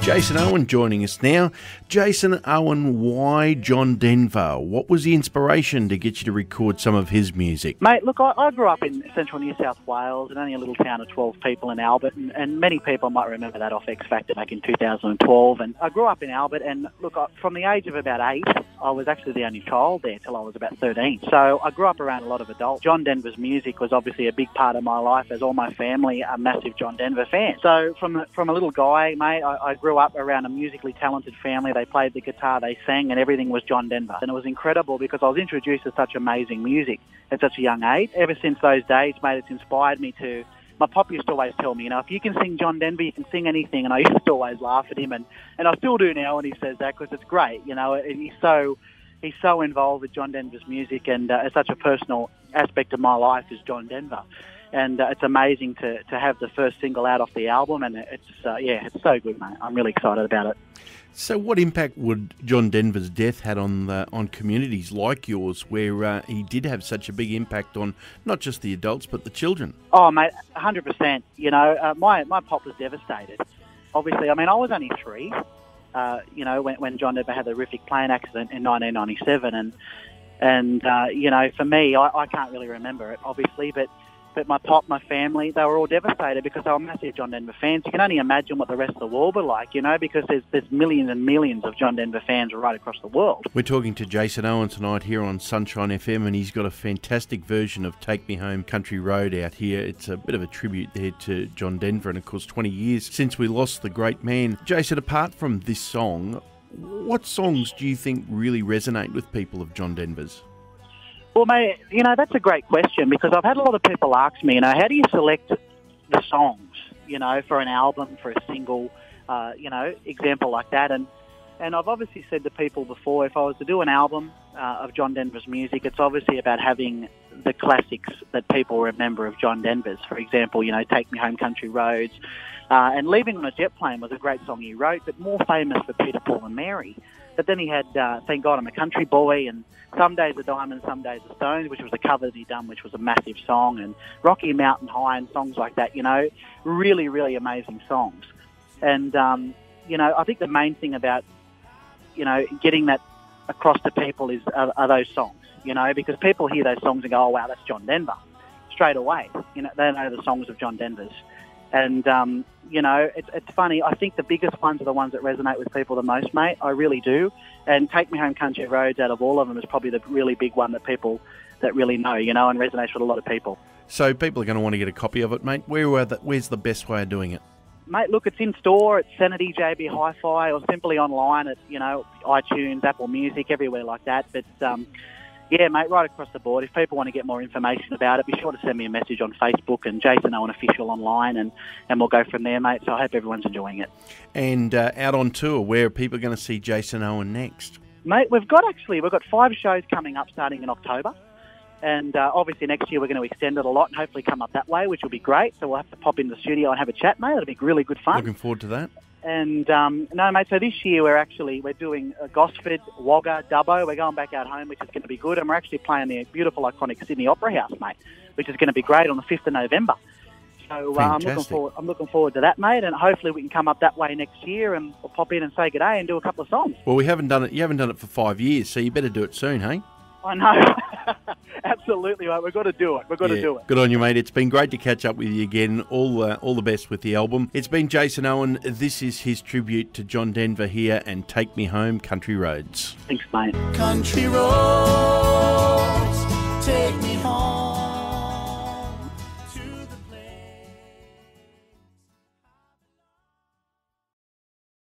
Jason Owen joining us now. Jason Owen, why John Denver? What was the inspiration to get you to record some of his music? Mate, look, I grew up in central New South Wales in only a little town of 12 people in Albert, and many people might remember that off X Factor back in 2012. And I grew up in Albert, and look, from the age of about 8, I was actually the only child there till I was about 13. So I grew up around a lot of adults. John Denver's music was obviously a big part of my life, as all my family are massive John Denver fans. So from a little guy, mate, I grew up around a musically talented family. They played the guitar, they sang, and everything was John Denver. And it was incredible because I was introduced to such amazing music at such a young age. Ever since those days, mate, it's inspired me to... My pop used to always tell me, if you can sing John Denver, you can sing anything. And I used to always laugh at him, and I still do now when he says that, because it's great. He's so involved with John Denver's music, and it's such a personal aspect of my life is John Denver. And it's amazing to have the first single out off the album, and it's so good, mate. I'm really excited about it. So what impact would John Denver's death had on communities like yours, where he did have such a big impact on not just the adults but the children? Oh, mate, 100%. My pop was devastated. Obviously, I was only 3, when John Denver had the horrific plane accident in 1997. And for me, I can't really remember it, obviously, but my pop, my family, they were all devastated because they were massive John Denver fans. You can only imagine what the rest of the world were like, because there's millions and millions of John Denver fans right across the world. We're talking to Jason Owen tonight here on Sunshine FM, and he's got a fantastic version of Take Me Home Country Road out here. It's a bit of a tribute there to John Denver, and of course 20 years since we lost the great man. Jason, apart from this song, what songs do you think really resonate with people of John Denver's? Well, mate, that's a great question, because I've had a lot of people ask me, how do you select the songs, for an album, for a single, example like that. And I've obviously said to people before, if I was to do an album of John Denver's music, it's obviously about having the classics that people remember of John Denver's. For example, Take Me Home Country Roads, and Leaving on a Jet Plane was a great song he wrote, but more famous for Peter, Paul and Mary. But then he had Thank God I'm a Country Boy, and Some Days are Diamonds, Some Days are Stones, which was a cover that he done, which was a massive song, and Rocky Mountain High and songs like that, really, really amazing songs. And, I think the main thing about, getting that across to people are those songs, because people hear those songs and go, oh, wow, that's John Denver, straight away. They know the songs of John Denver's. And, it's funny. I think the biggest ones are the ones that resonate with people the most, mate. I really do. And Take Me Home Country Roads, out of all of them, is probably the really big one that people that really know, and resonates with a lot of people. So people are going to want to get a copy of it, mate. Where's the best way of doing it? Mate, look, it's in store at Sanity, JB Hi-Fi, or simply online at, iTunes, Apple Music, everywhere like that. But, yeah, mate, right across the board. If people want to get more information about it, be sure to send me a message on Facebook and Jason Owen Official online, and we'll go from there, mate. So I hope everyone's enjoying it. And out on tour, where are people going to see Jason Owen next? Mate, we've got 5 shows coming up starting in October. And obviously next year we're going to extend it a lot and hopefully come up that way, which will be great. So we'll have to pop in the studio and have a chat, mate. It'll be really good fun. Looking forward to that. And, no, mate, so this year we're doing Gosford, Wagga, Dubbo. We're going back out home, which is going to be good. And we're actually playing the beautiful, iconic Sydney Opera House, mate, which is going to be great on the 5th of November. So I'm looking forward to that, mate. And hopefully we can come up that way next year and we'll pop in and say good day and do a couple of songs. Well, we haven't done it. You haven't done it for 5 years, so you better do it soon, hey? I know. Absolutely, mate. We've got to do it. We've got to do it. Good on you, mate. It's been great to catch up with you again. All the best with the album. It's been Jason Owen. This is his tribute to John Denver here, and Take Me Home Country Roads. Thanks, mate. Country Roads.